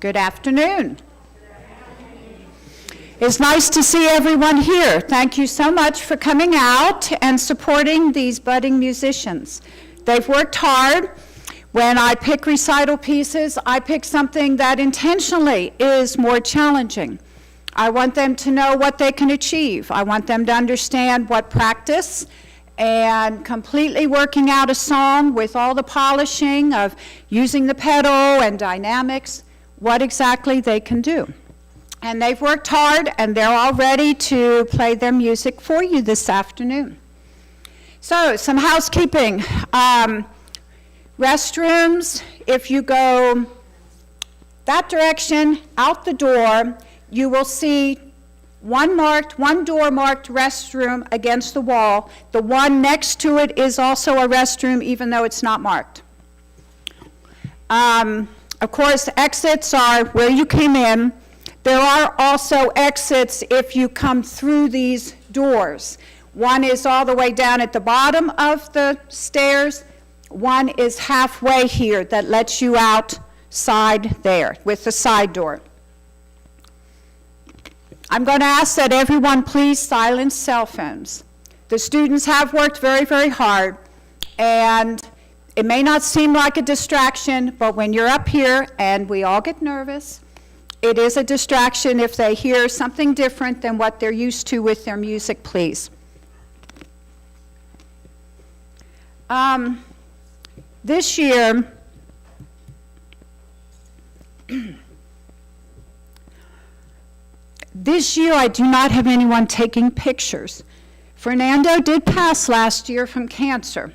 Good afternoon. It's nice to see everyone here. Thank you so much for coming out and supporting these budding musicians. They've worked hard. When I pick recital pieces, I pick something that intentionally is more challenging. I want them to know what they can achieve. I want them to understand what practice and completely working out a song with all the polishing of using the pedal and dynamics, what exactly they can do. And they've worked hard, and they're all ready to play their music for you this afternoon. So, some housekeeping. Restrooms, if you go that direction, out the door, you will see one door marked restroom against the wall. The one next to it is also a restroom, even though it's not marked. Of course, exits are where you came in. There are also exits if you come through these doors. One is all the way down at the bottom of the stairs. One is halfway here that lets you outside there with the side door. I'm going to ask that everyone please silence cell phones. The students have worked very, very hard, and it may not seem like a distraction, but when you're up here and we all get nervous, it is a distraction if they hear something different than what they're used to with their music, please. This year, I do not have anyone taking pictures. Fernando did pass last year from cancer.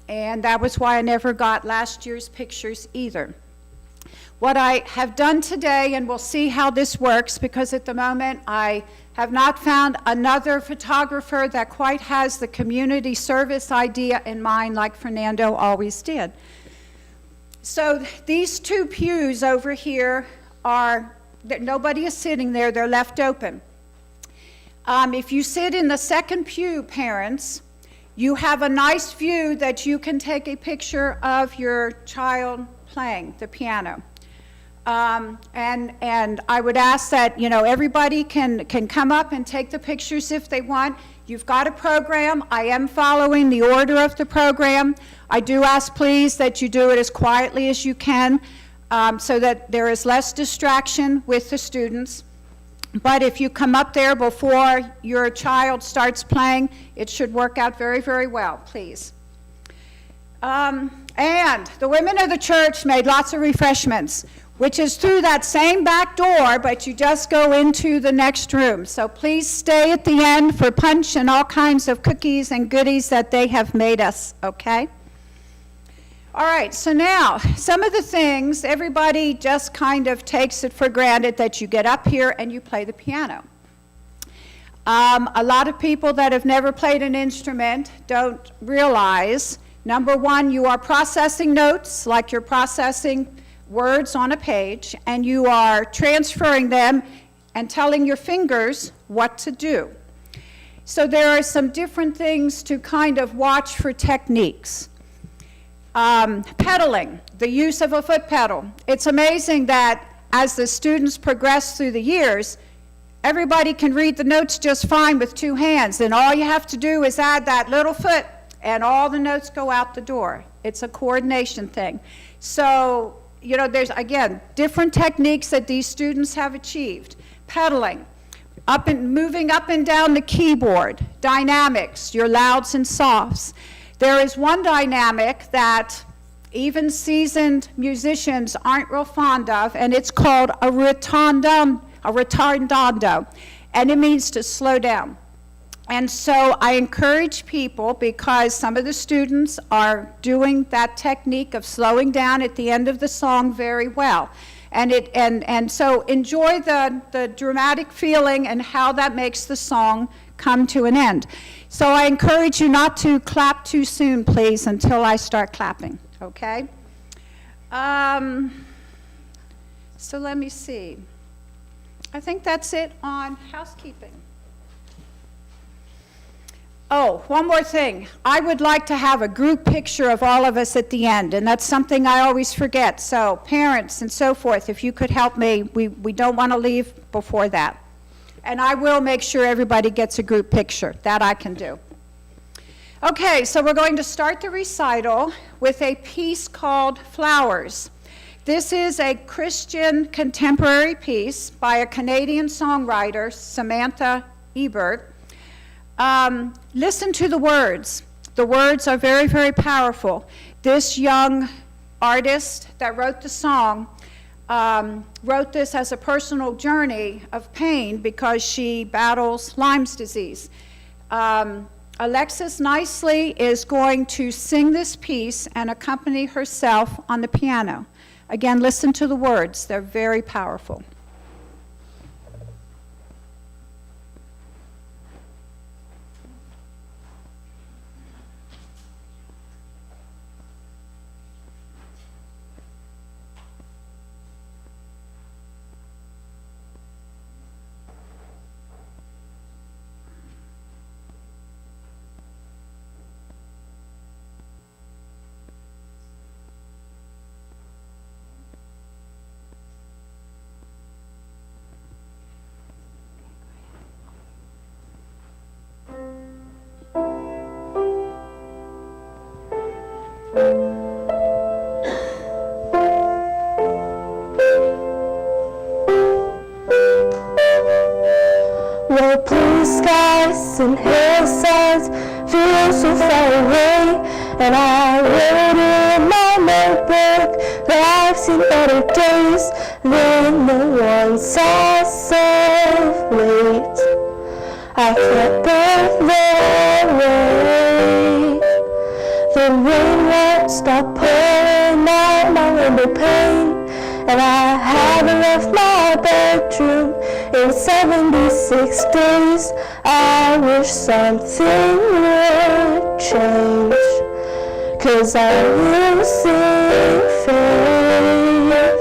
And that was why I never got last year's pictures either. What I have done today, and we'll see how this works, because at the moment I have not found another photographer that quite has the community service idea in mind like Fernando always did. So these two pews over here nobody is sitting there, they're left open. If you sit in the second pew, parents, you have a nice view that you can take a picture of your child playing the piano. And I would ask that, everybody can come up and take the pictures if they want. You've got a program. I am following the order of the program. I do ask, please, that you do it as quietly as you can, so that there is less distraction with the students. But if you come up there before your child starts playing, it should work out very, very well, please. And the women of the church made lots of refreshments, which is through that same back door, but you just go into the next room. So please stay at the end for punch and all kinds of cookies and goodies that they have made us, okay? All right, so now, some of the things, everybody just kind of takes it for granted that you get up here and you play the piano. A lot of people that have never played an instrument don't realize, number one, you are processing notes like you're processing words on a page, and you are transferring them and telling your fingers what to do. So there are some different things to kind of watch for techniques. Pedaling, the use of a foot pedal. It's amazing that as the students progress through the years, everybody can read the notes just fine with two hands, and all you have to do is add that little foot and all the notes go out the door. It's a coordination thing. So, there's, again, different techniques that these students have achieved. Pedaling, moving up and down the keyboard, dynamics, your louds and softs. There is one dynamic that even seasoned musicians aren't real fond of, and it's called a ritardando, and it means to slow down. And so I encourage people, because some of the students are doing that technique of slowing down at the end of the song very well. And so enjoy the dramatic feeling and how that makes the song come to an end. So I encourage you not to clap too soon, please, until I start clapping, okay? So let me see. I think that's it on housekeeping. Oh, one more thing. I would like to have a group picture of all of us at the end, and that's something I always forget. So parents and so forth, if you could help me, we don't want to leave before that. And I will make sure everybody gets a group picture. That I can do. Okay, so we're going to start the recital with a piece called Flowers. This is a Christian contemporary piece by a Canadian songwriter, Samantha Ebert. Listen to the words. The words are very, very powerful. This young artist that wrote the song wrote this as a personal journey of pain because she battles Lyme's disease. Alexis Nicely is going to sing this piece and accompany herself on the piano. Again, listen to the words. They're very powerful. Well, blue skies and hillsides feel so far away, and I wrote in my notebook that I've seen better days than the ones I saw late. I can't bear the rain. The rain won't stop pouring out my window pane, and I haven't left my bedroom in 76 days. I wish something would change, 'cause I'm losing faith.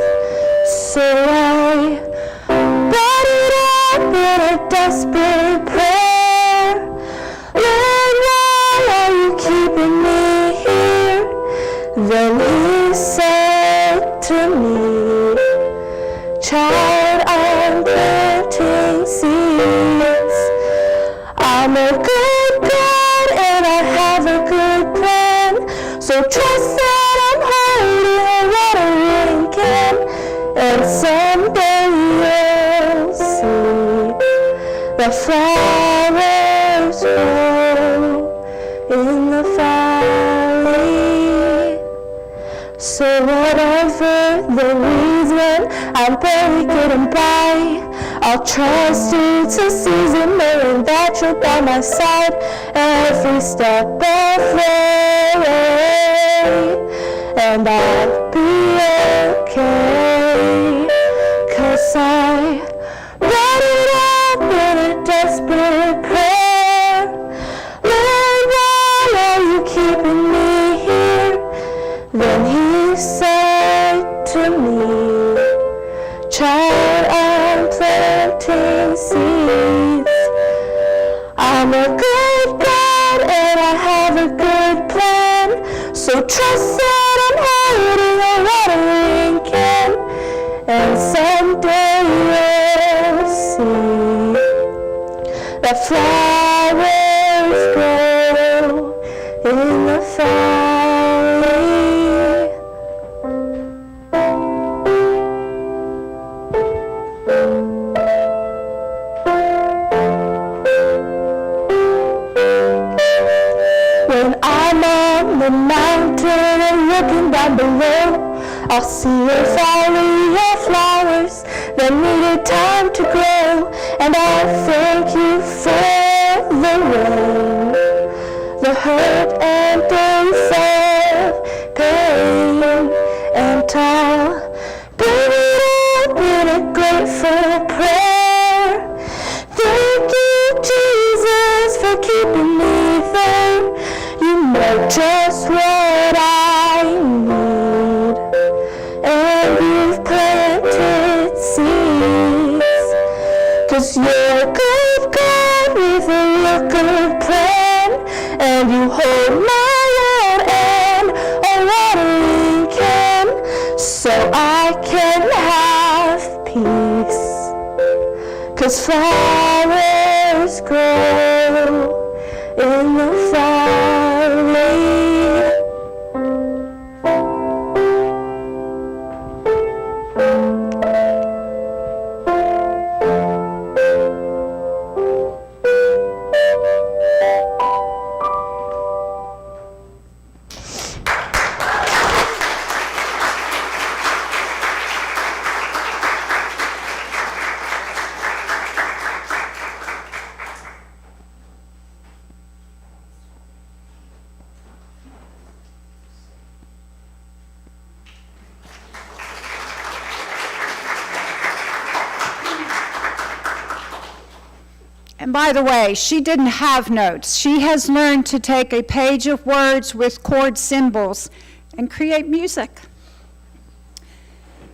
So I brought it up in a desperate prayer. Lord, why are you keeping me here? Then he said to me, child, I'm planting seeds. I'm a good God and I have a good plan. So trust that I'm holding a watering can, and someday you'll see the flowers grow in the valley. So whatever the reason I'm barely getting by, I'll trust you to season, knowing that you're by my side every step of the way. And I'll be okay, 'cause I brought it up in a desperate prayer. Lord, why are you keeping me here? Then he said to me, child, I'm planting seeds. I'm a good God and I have a good plan. So trust that I'm holding a watering can, and someday you'll see the flowers grow in the valley. When I'm on the mountain and looking down below, I'll see a valley of flowers that needed time to grow. And I'll thank you for the rain, the hurt and days of pain. And I'll bring it up in a grateful prayer. Thank you, Jesus, for keeping me there. You know just what I need, and you've planted seeds. 'Cause you're a good God with a real good plan. as flowers grow in the valley. And by the way, she didn't have notes. She has learned to take a page of words with chord symbols and create music.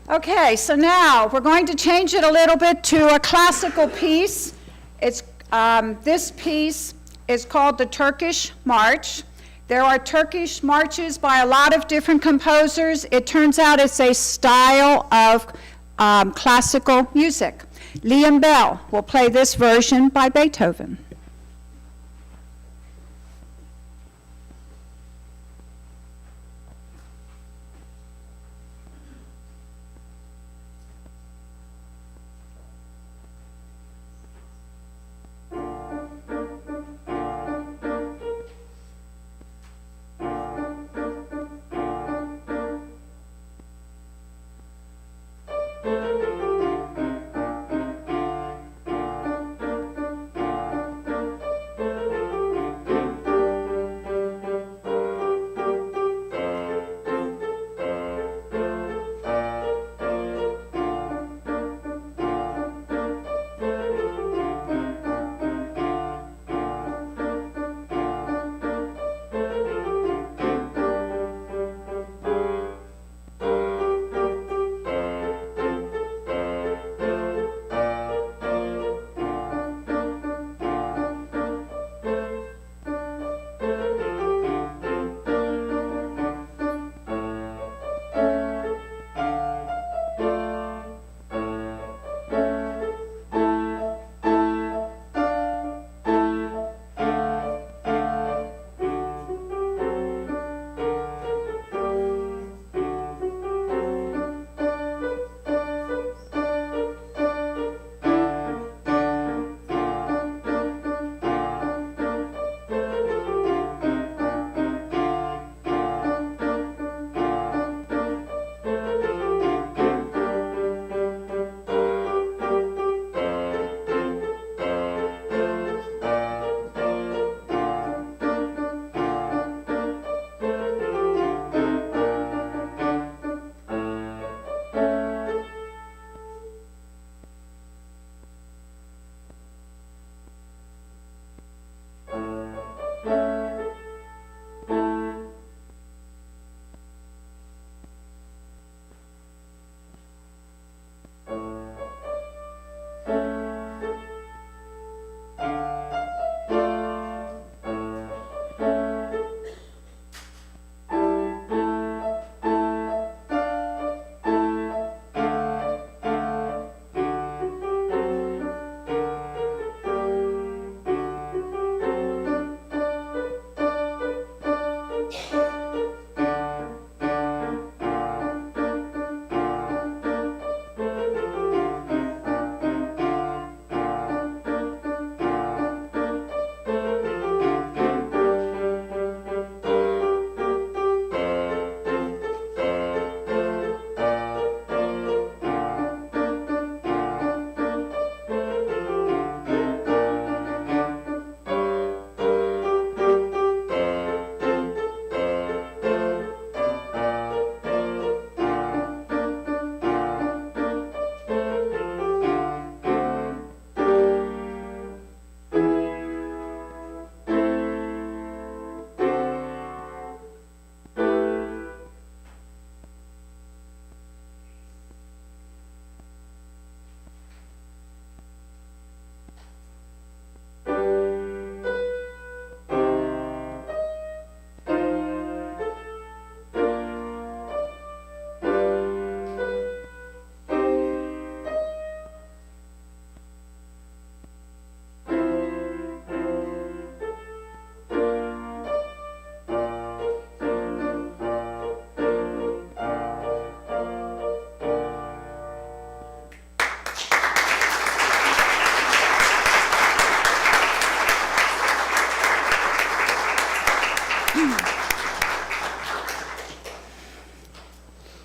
Okay, so now we're going to change it a little bit to a classical piece. This piece is called the Turkish March. There are Turkish marches by a lot of different composers. It turns out it's a style of classical music. Liam Bell will play this version by Beethoven.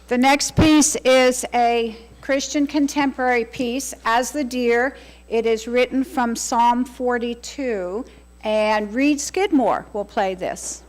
The next piece is a Christian contemporary piece, As the Deer. It is written from Psalm 42, and Reed Skidmore will play this.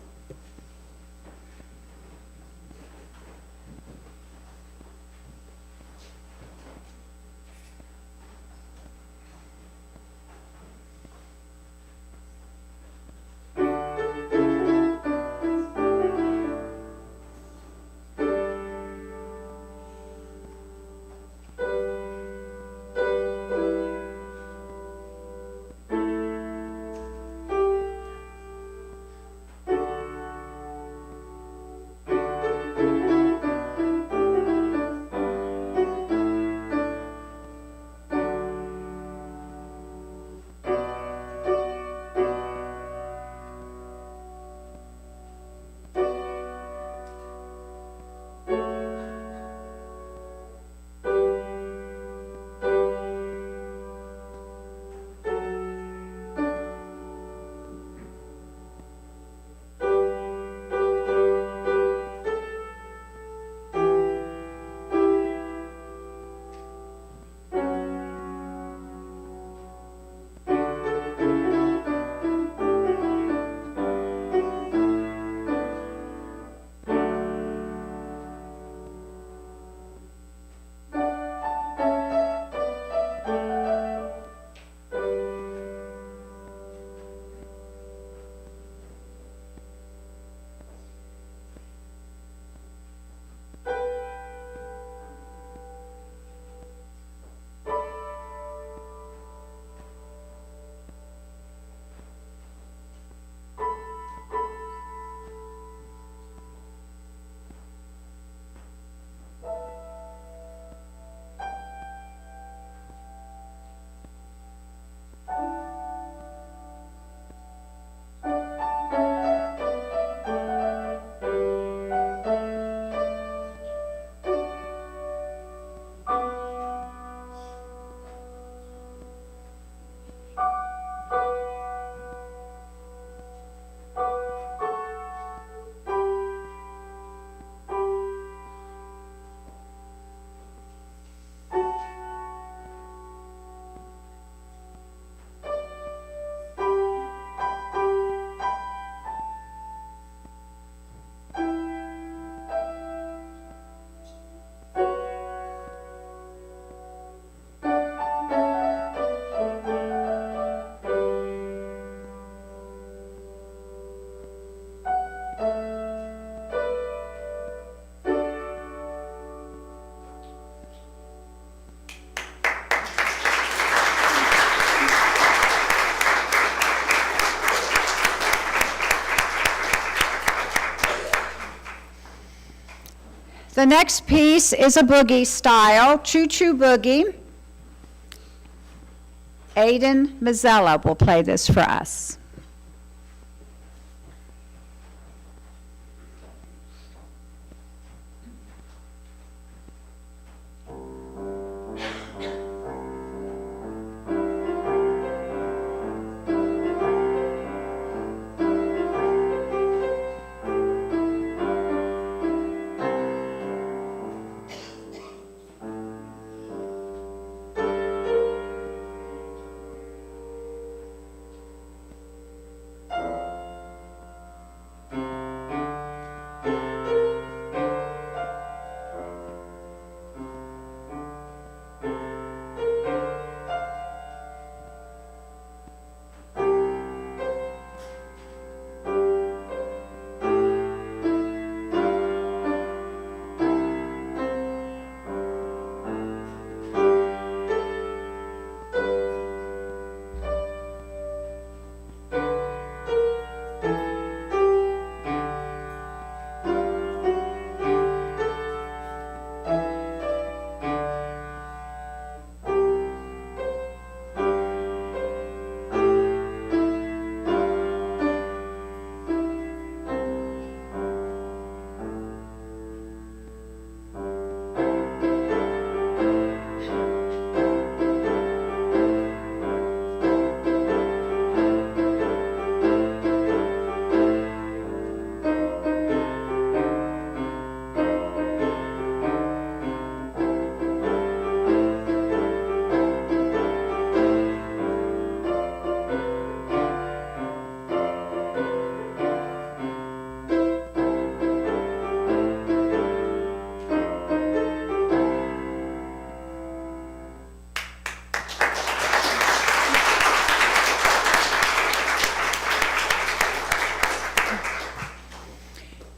The next piece is a boogie style, Choo Choo Boogie. Aidan Mazzella will play this for us.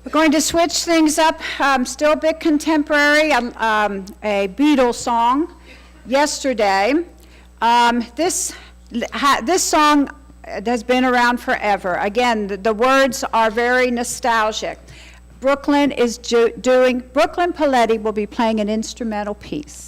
We're going to switch things up, still a bit contemporary, a Beatles song, Yesterday. This song has been around forever. Again, the words are very nostalgic. Brooklyn Paletti will be playing an instrumental piece.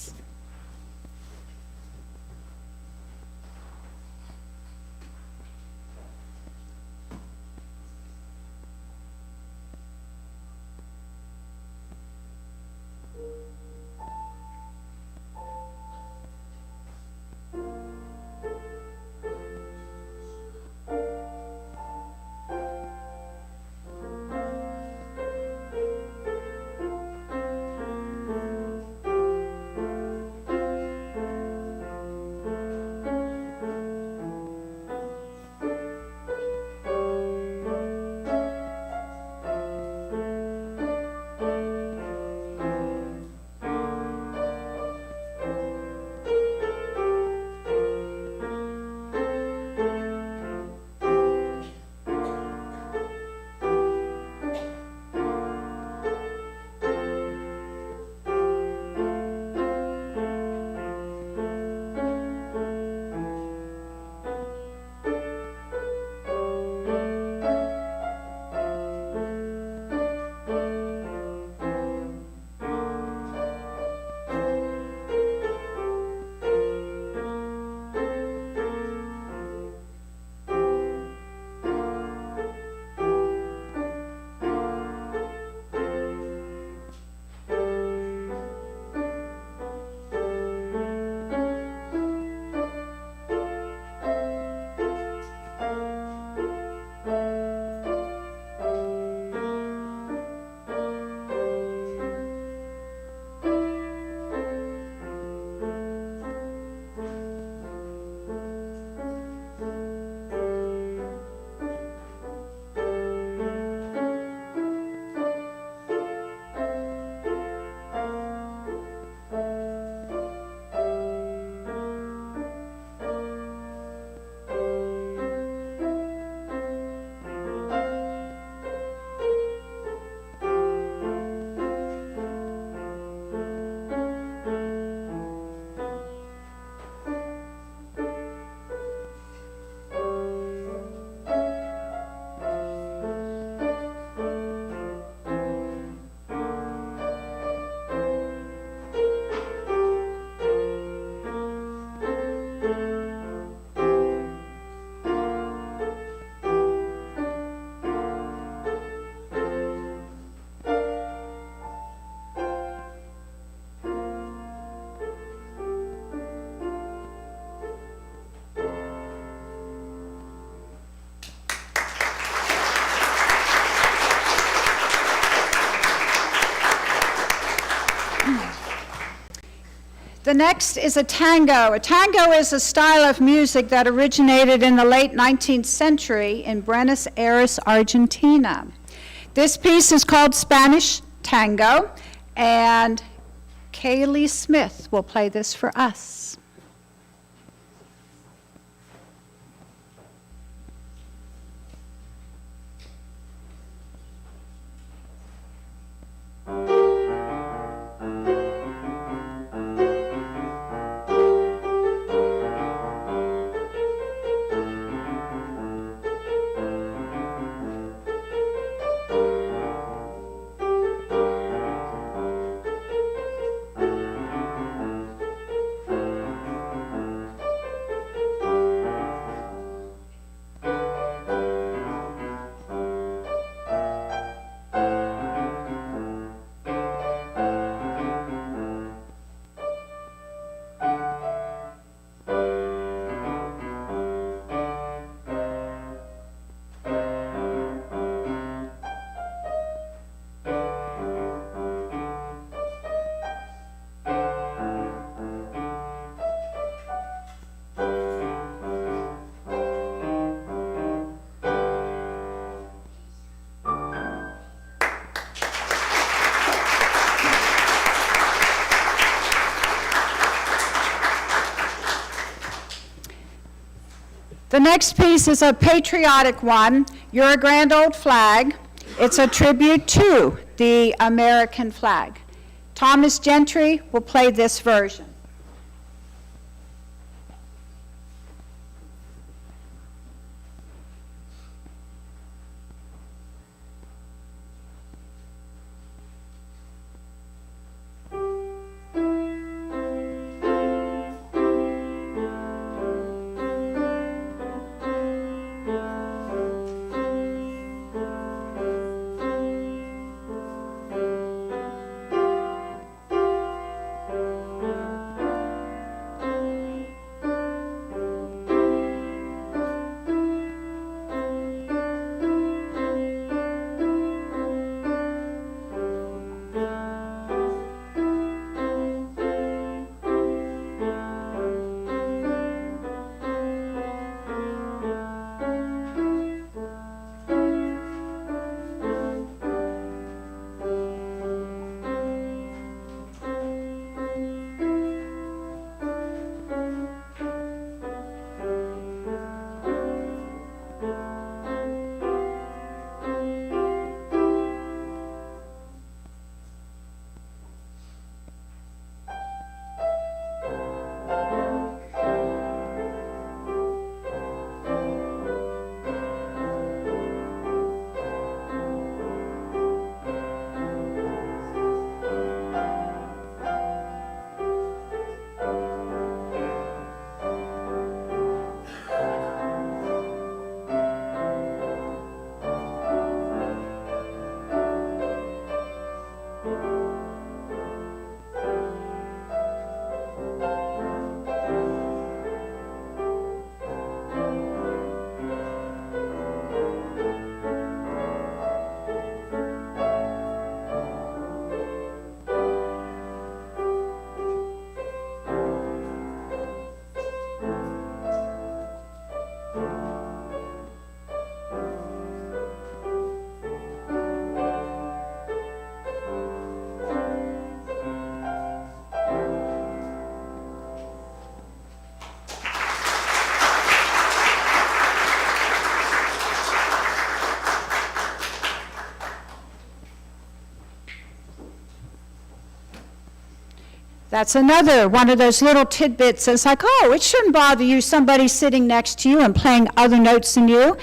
The next is a tango. A tango is a style of music that originated in the late 19th century in Buenos Aires, Argentina. This piece is called Spanish Tango, and Kaylee Smith will play this for us. The next piece is a patriotic one, You're a Grand Old Flag. It's a tribute to the American flag. Thomas Gentry will play this version. That's another one of those little tidbits. It's like, oh, it shouldn't bother you, somebody sitting next to you and playing other notes than you.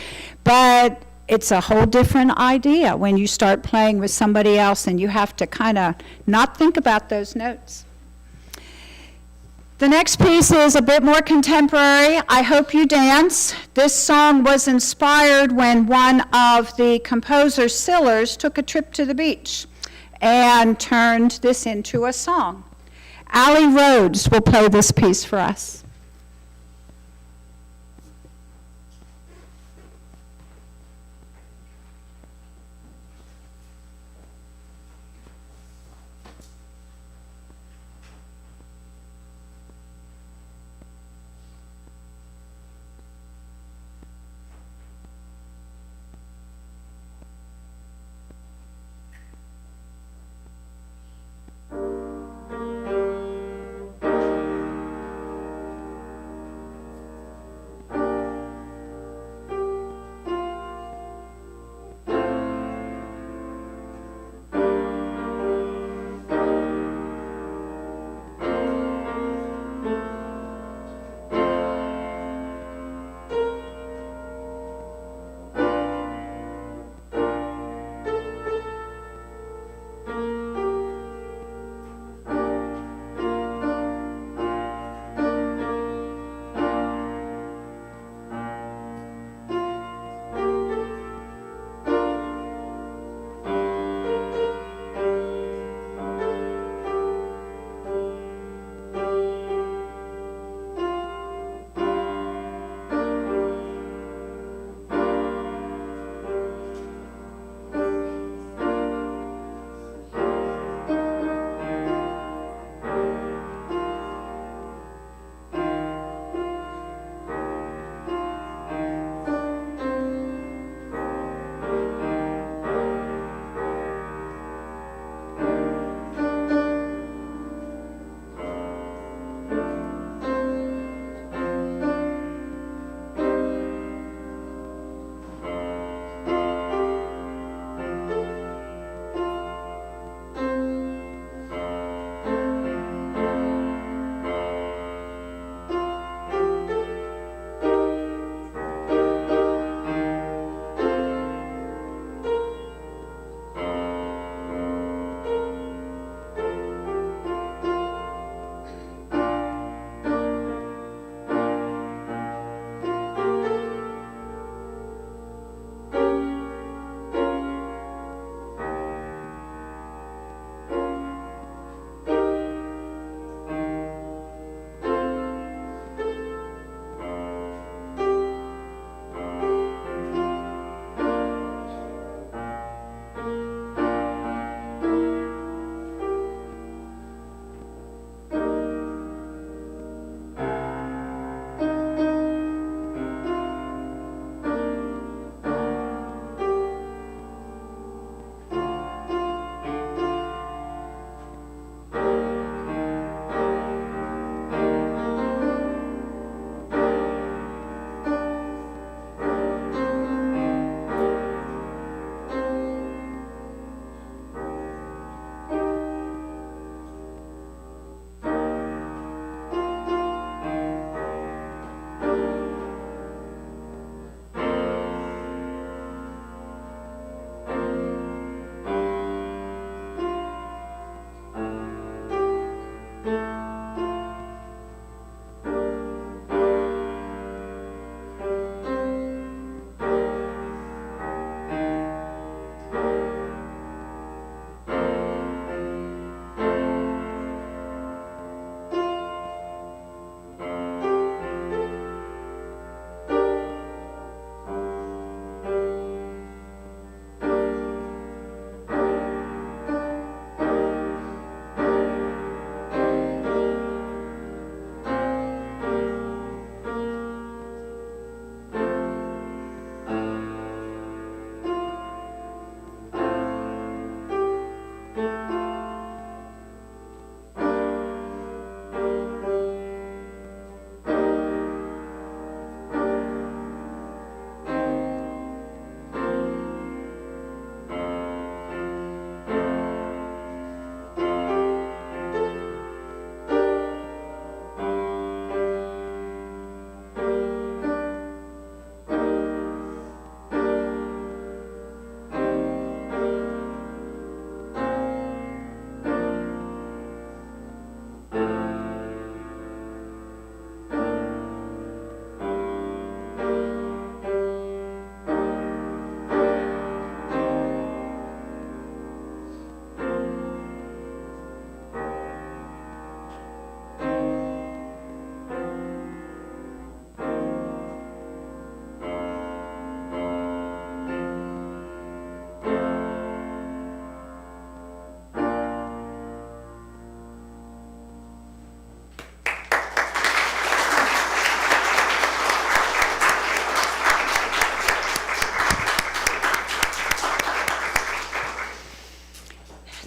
But it's a whole different idea when you start playing with somebody else and you have to kind of not think about those notes. The next piece is a bit more contemporary. I Hope You Dance. This song was inspired when one of the composer's Sillars took a trip to the beach and turned this into a song. Allie Rhodes will play this piece for us.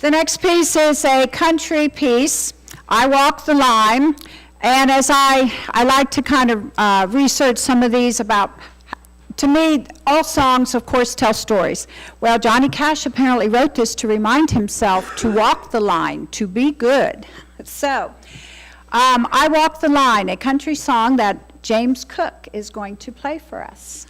The next piece is a country piece, I Walk the Line. And as I like to kind of research some of these about, to me, all songs, of course, tell stories. Well, Johnny Cash apparently wrote this to remind himself to walk the line, to be good. So, I Walk the Line, a country song that James Cook is going to play for us.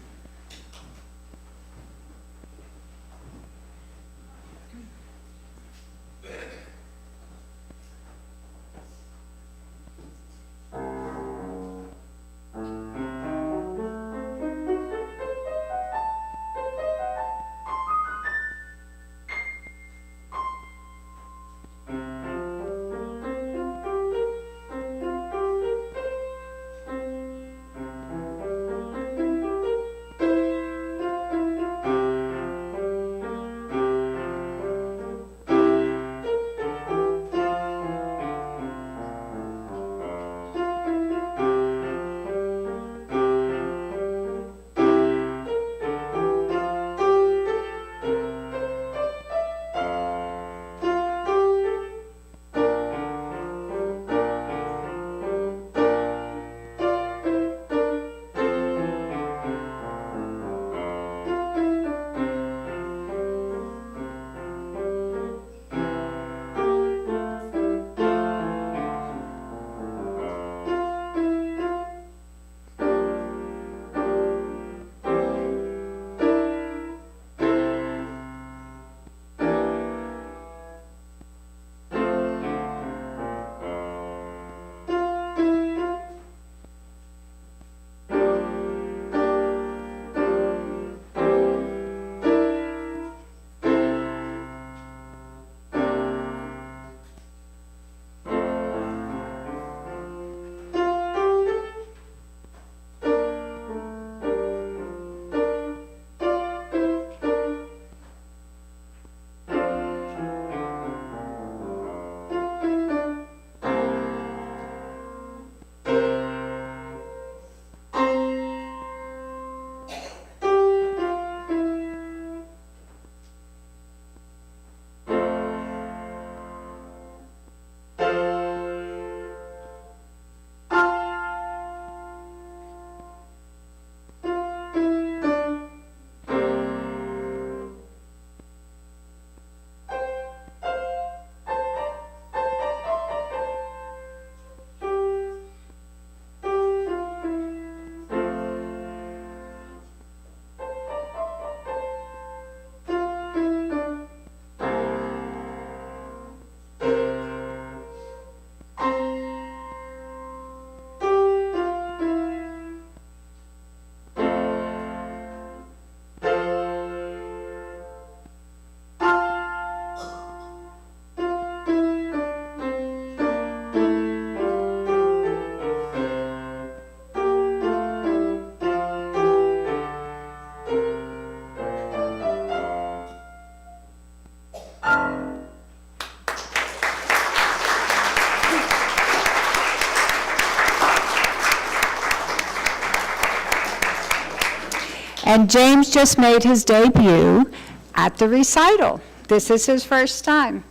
And James just made his debut at the recital. This is his first time.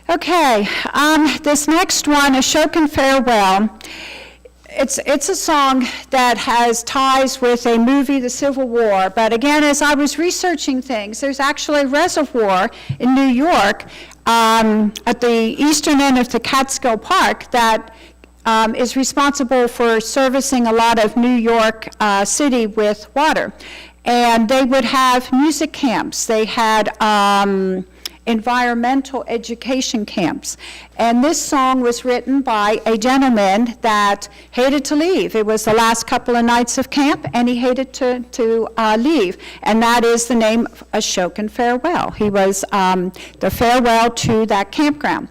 Okay, this next one, Ashokan Farewell, it's a song that has ties with a movie, The Civil War. But again, as I was researching things, there's actually a reservoir in New York at the eastern end of the Catskill Park that is responsible for servicing a lot of New York City with water. And they would have music camps. They had environmental education camps. And this song was written by a gentleman that hated to leave. It was the last couple of nights of camp, and he hated to leave. And that is the name Ashokan Farewell. He was the farewell to that campground.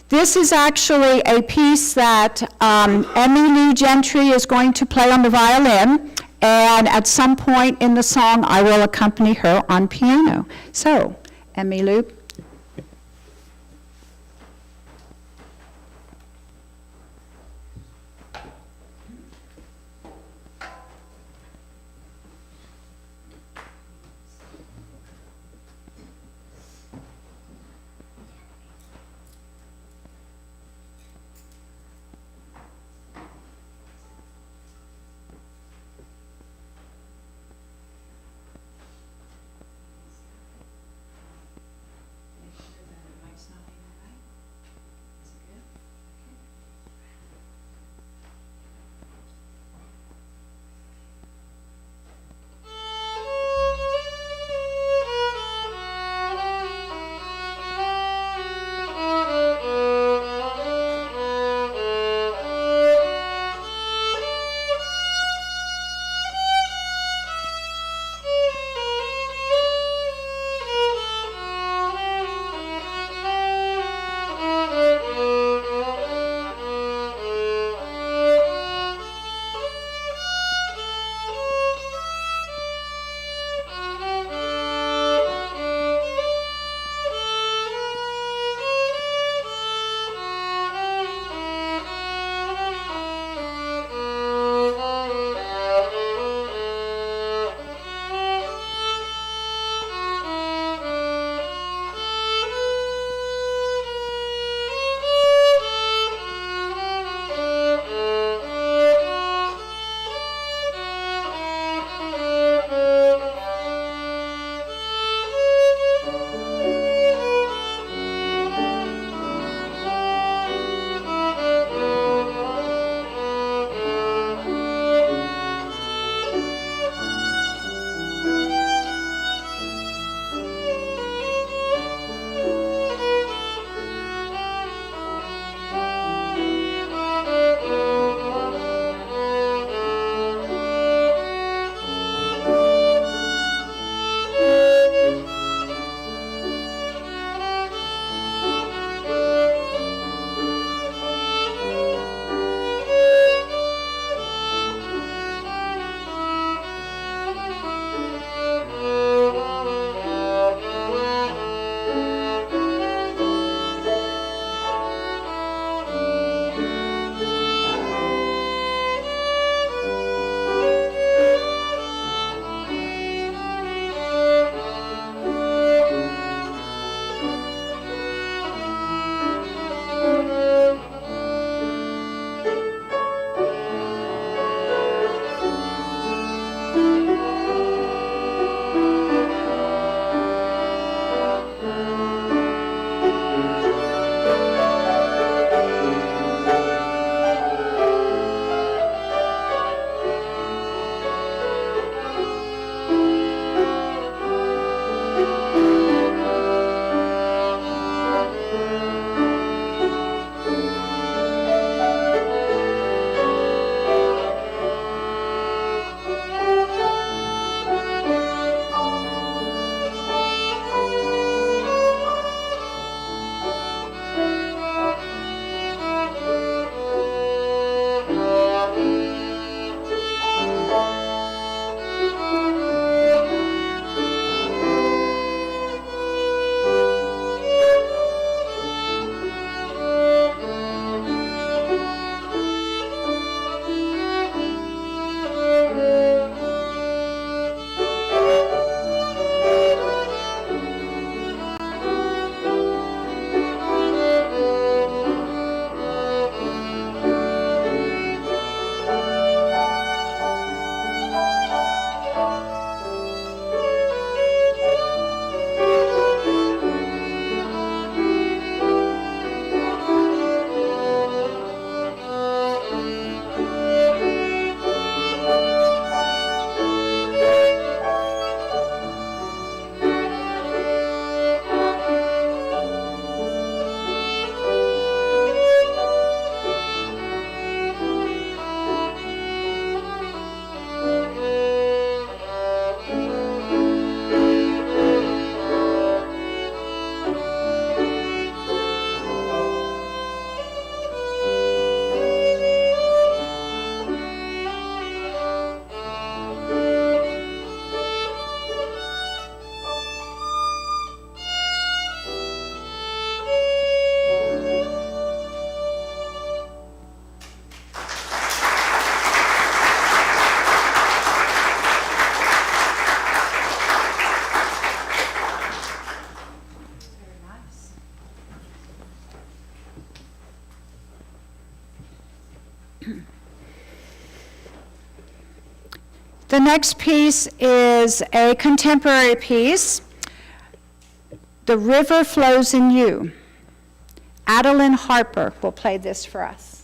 This is actually a piece that Emmy Lou Gentry is going to play on the violin, and at some point in the song, I will accompany her on piano. So, Emmy Lou. The next piece is a contemporary piece, The River Flows in You. Adeline Harper will play this for us.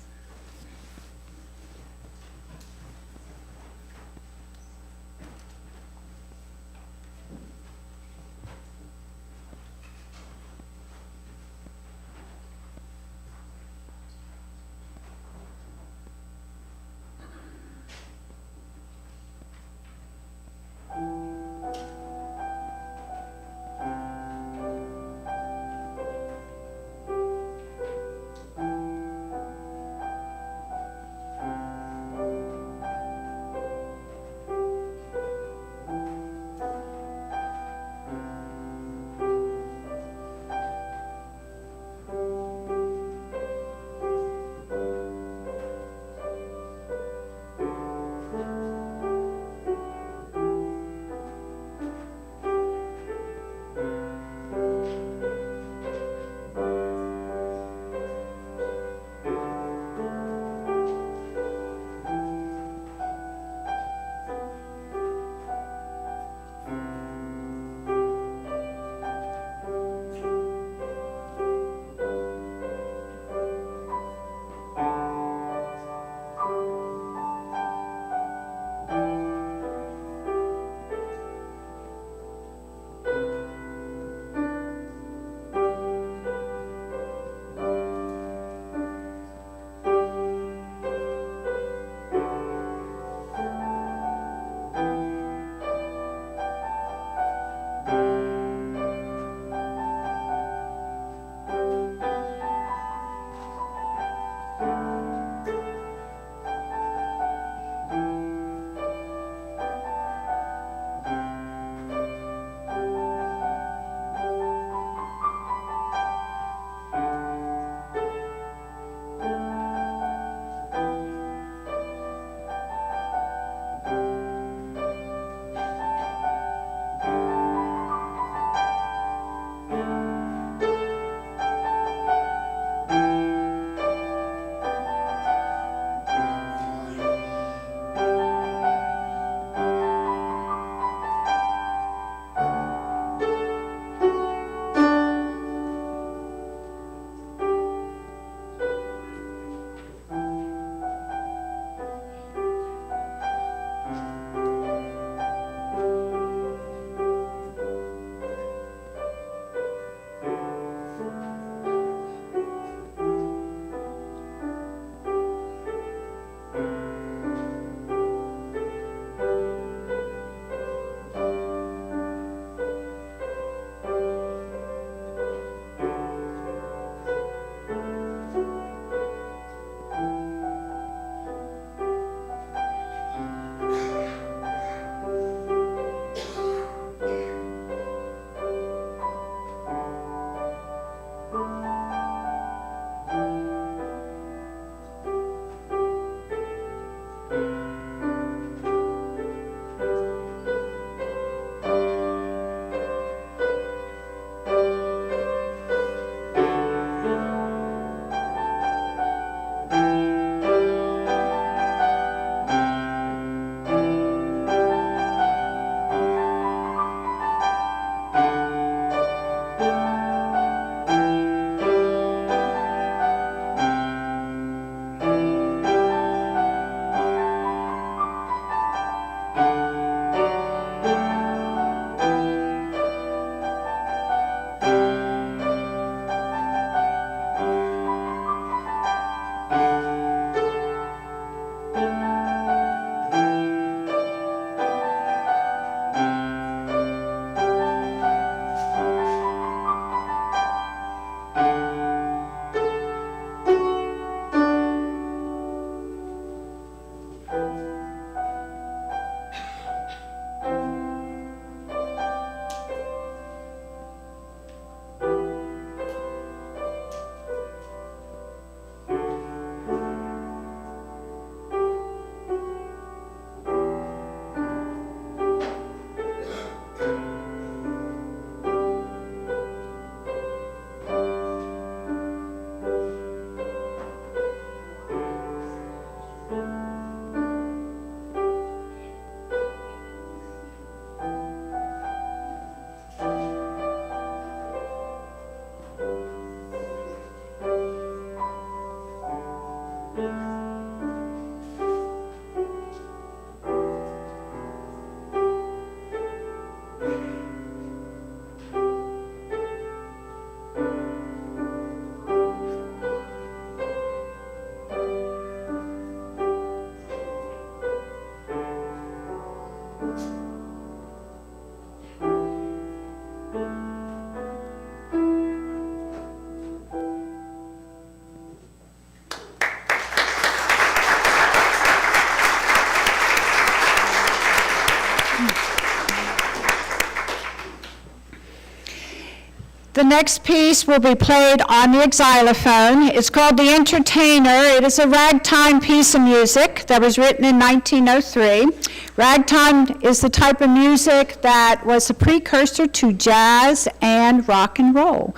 The next piece will be played on the xylophone. It's called The Entertainer. It is a ragtime piece of music that was written in 1903. Ragtime is the type of music that was a precursor to jazz and rock and roll.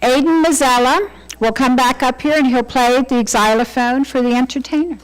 Aidan Mazzella will come back up here and he'll play the xylophone for The Entertainer.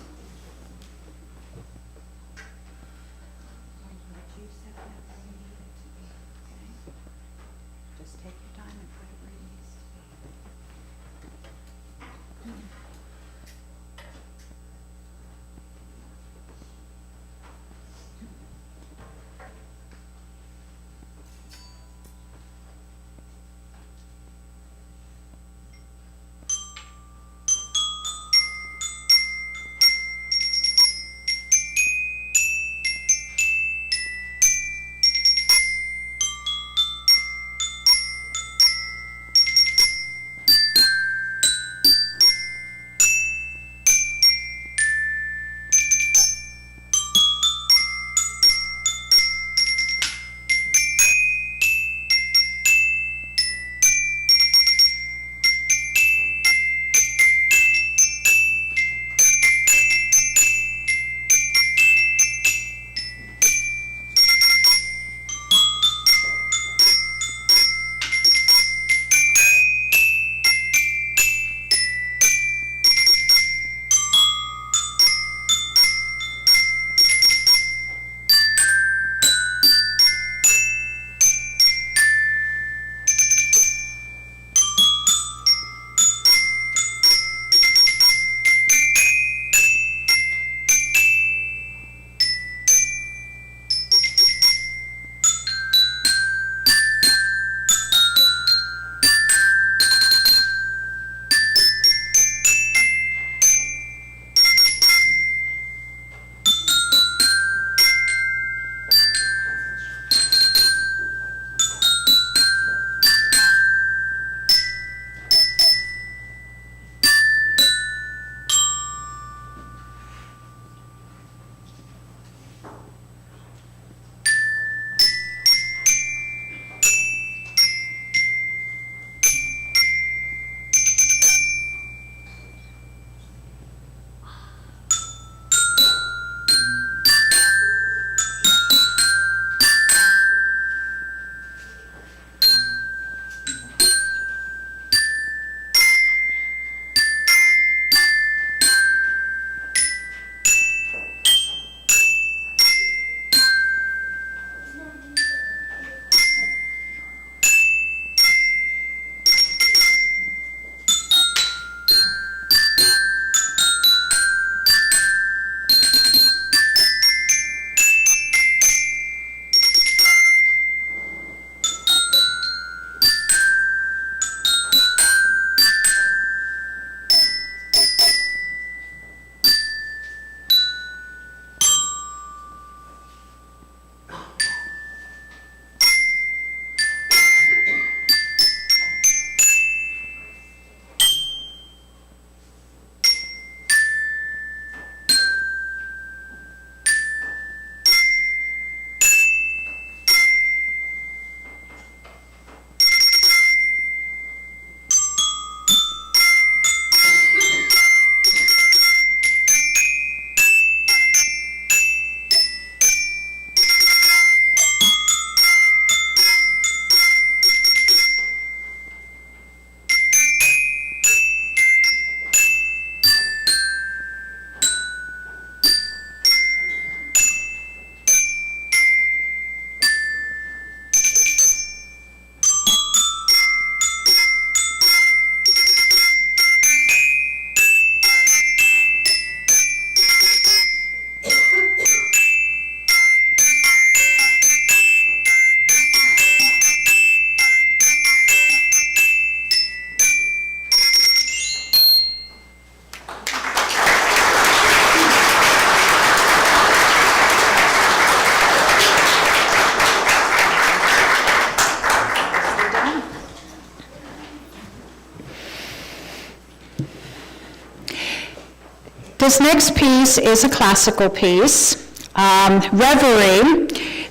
This next piece is a classical piece, Reverie.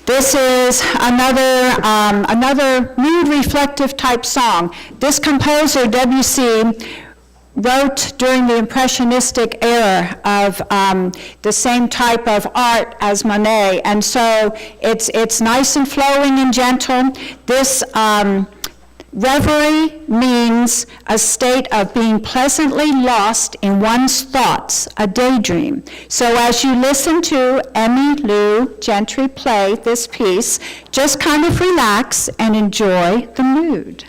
This is another mood reflective type song. This composer, Debussy, wrote during the Impressionistic era of the same type of art as Monet, and so it's nice and flowing and gentle. This reverie means a state of being pleasantly lost in one's thoughts, a daydream. So as you listen to Emmy Lou Gentry play this piece, just kind of relax and enjoy the mood.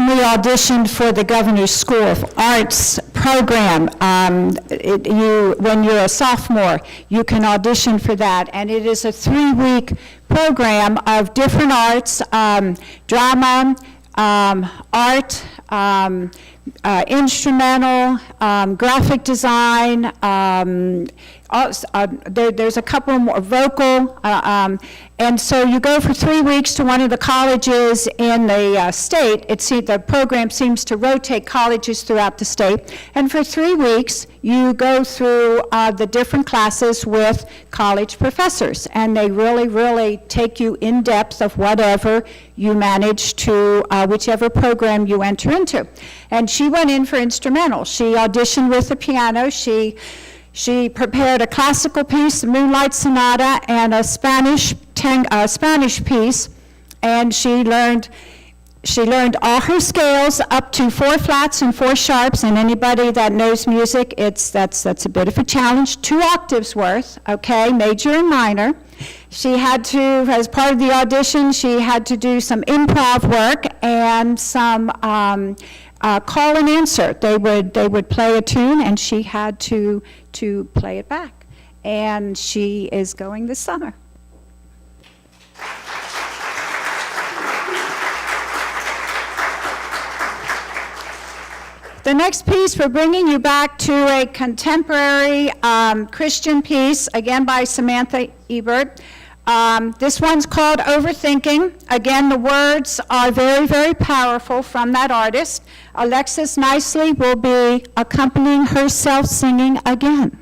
we auditioned for the Governor's School of Arts program. When you're a sophomore, you can audition for that, and it is a 3-week program of different arts, drama, art, instrumental, graphic design, there's a couple more, vocal, and so you go for 3 weeks to one of the colleges in the state. The program seems to rotate colleges throughout the state, and for 3 weeks you go through the different classes with college professors, and they really take you in depth of whatever you manage to, whichever program you enter into. And she went in for instrumental. She auditioned with the piano. She prepared a classical piece, the Moonlight Sonata, and a Spanish piece, and she learned all her scales up to 4 flats and 4 sharps, and anybody that knows music, that's a bit of a challenge. 2 octaves worth, okay, major and minor. She had to, as part of the audition, she had to do some improv work and some call and answer. They would play a tune, and she had to play it back. And she is going this summer. The next piece, we're bringing you back to a contemporary Christian piece, again by Samantha Ebert. This one's called Overthinking. Again, the words are very powerful from that artist. Alexis Nicely will be accompanying herself singing again.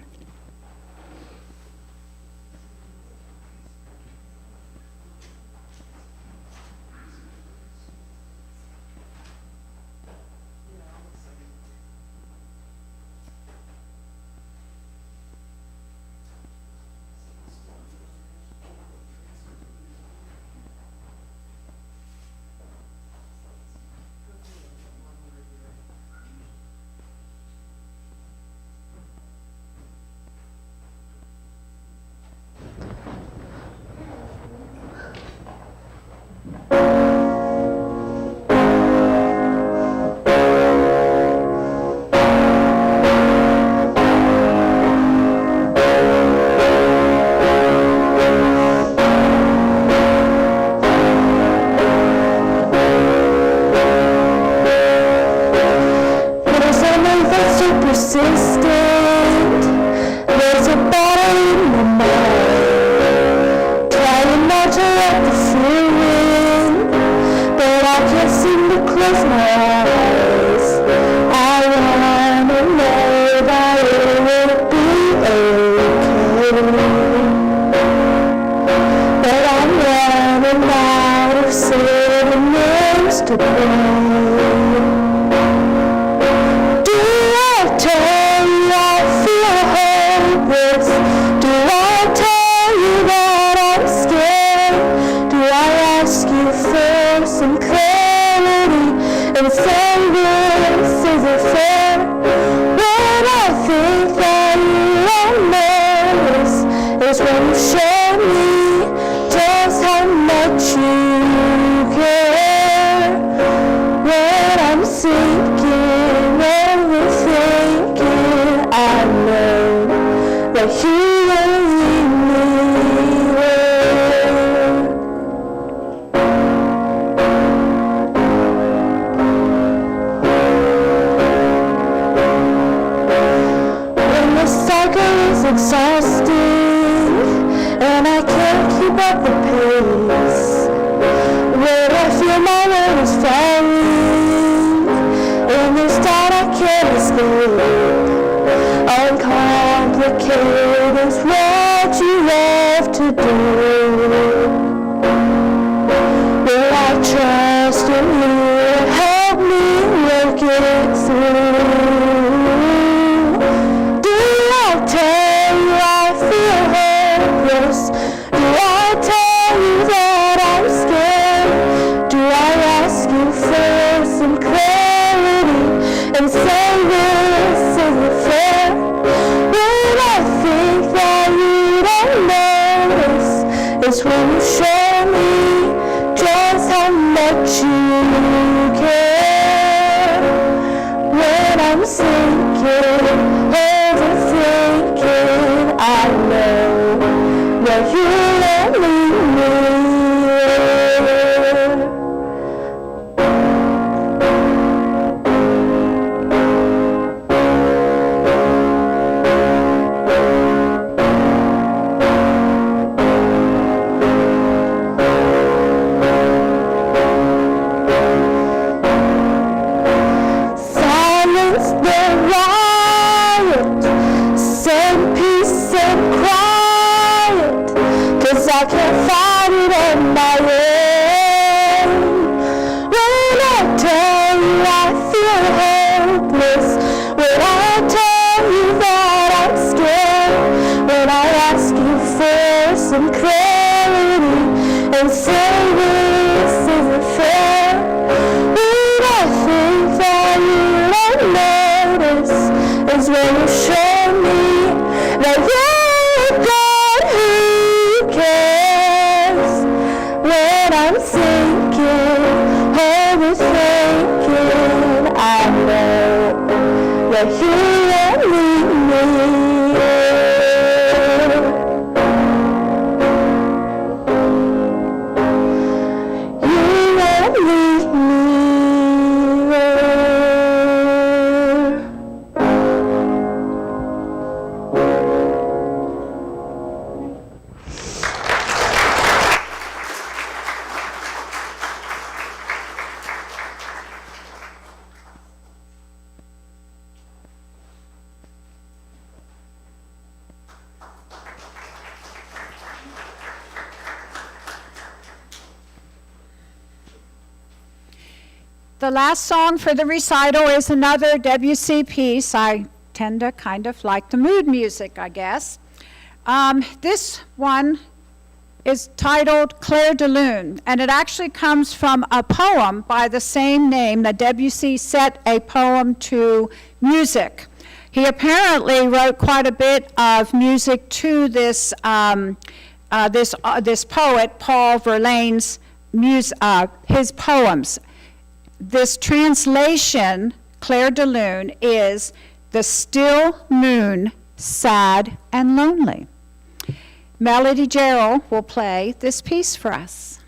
Show me just how much you care. sinking, overthinking, I know that you let me silence the riot, send peace and quiet, 'cause I can't fight it on my own. When I tell you I feel hopeless, when I tell you that I'm scared, when I ask you for some clarity and say this isn't fair, when I think that you don't notice, is when you show me that you're God who cares. When I'm thinking, overthinking, I know that you won't leave me. You won't leave me. The last song for the recital is another Debussy piece. I tend to kind of like the mood music, I guess. This one is titled Clair de Lune, and it actually comes from a poem by the same name that Debussy set a poem to music. He apparently wrote quite a bit of music to this this poet, Paul Verlaine's his poems. This translation, Clair de Lune, is the still moon, sad and lonely. Melody Gerald will play this piece for us.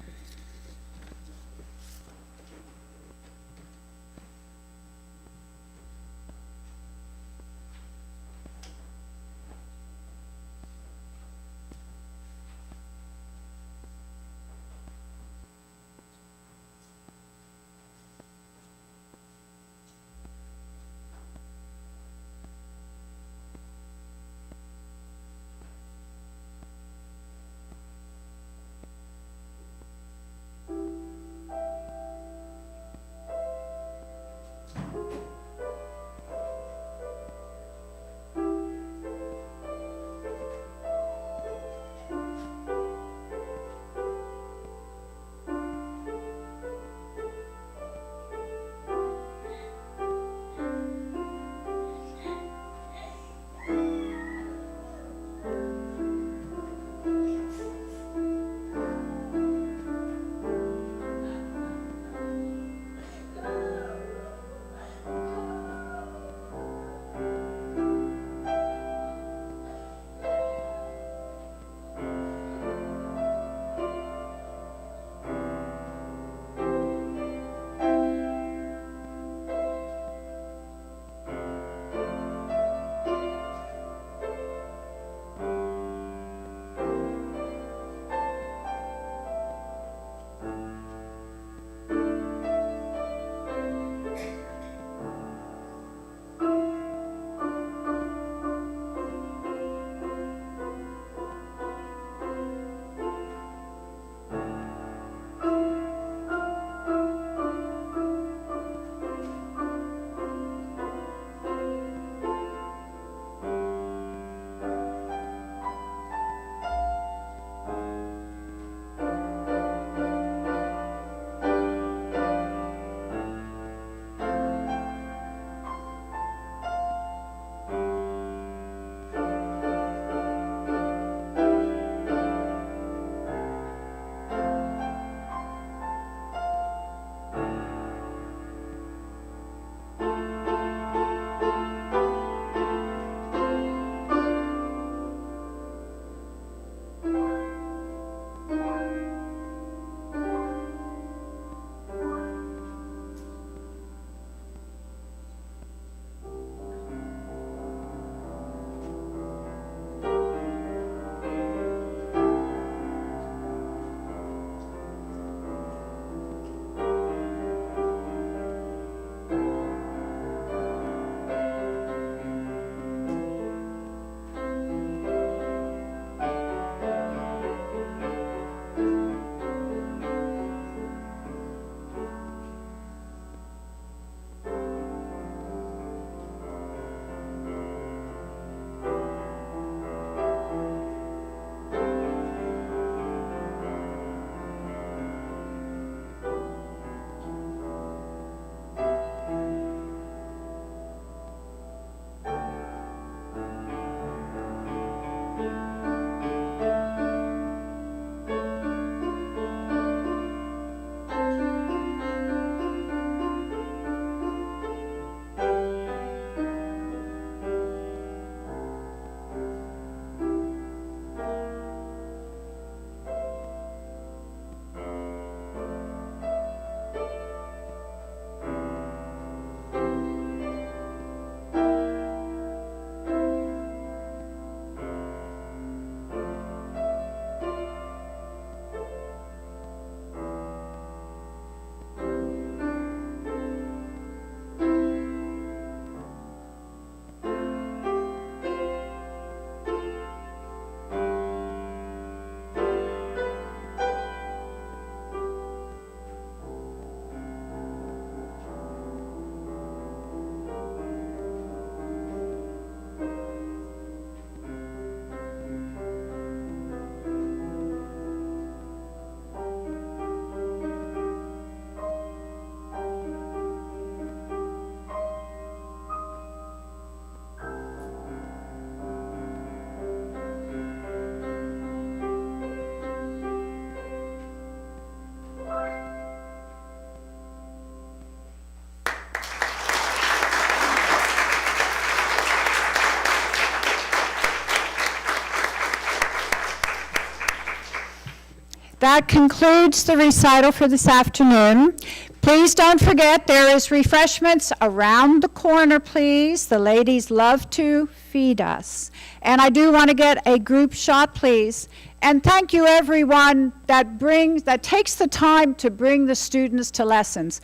That concludes the recital for this afternoon. Please don't forget, there is refreshments around the corner, please. The ladies love to feed us. And I do want to get a group shot, please. And thank you, everyone that takes the time to bring the students to lessons.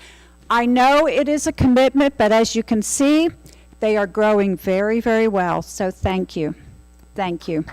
I know it is a commitment, but as you can see, they are growing very, very well. So thank you. Thank you.